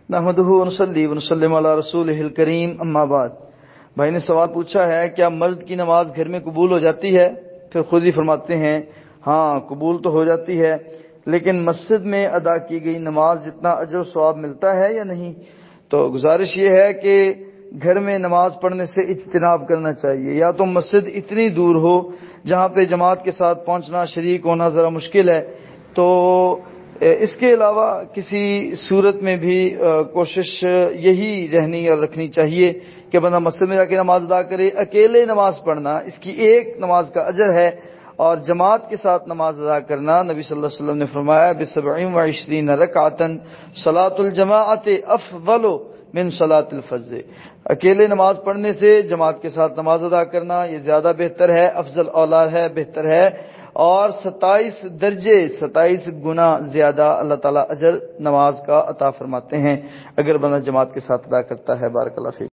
نحمدہ ونصلی ونسلم علی رسولہ الکریم، اما بعد۔ بھائی نے سوال پوچھا ہے، کیا مرد کی نماز گھر میں قبول ہو جاتی ہے؟ پھر خود ہی فرماتے ہیں ہاں قبول تو ہو جاتی ہے، لیکن مسجد میں ادا کی گئی نماز جتنا اجر و ثواب ملتا ہے یا نہیں؟ تو گزارش یہ ہے کہ گھر میں نماز پڑھنے سے اجتناب کرنا چاہیے، یا تو مسجد اتنی دور ہو جہاں پہ جماعت کے ساتھ پہنچنا، شریک ہونا ذرا مشکل ہے، تو اس کے علاوہ کسی صورت میں بھی کوشش یہی رہنی اور رکھنی چاہیے کہ بندہ مسجد میں جا کے نماز ادا کرے۔ اکیلے نماز پڑھنا اس کی ایک نماز کا اجر ہے، اور جماعت کے ساتھ نماز ادا کرنا، نبی صلی اللہ علیہ وسلم نے فرمایا ب27 رکعۃ صلاۃ الجماعۃ افضل من صلاۃ الفجر، اکیلے نماز پڑھنے سے جماعت کے ساتھ نماز ادا کرنا یہ زیادہ بہتر ہے، افضل اولا ہے، بہتر ہے، اور 27 گنا زیادہ اللہ تعالیٰ اجر نماز کا عطا فرماتے ہیں اگر بندہ جماعت کے ساتھ ادا کرتا ہے۔ بارک اللہ فیک۔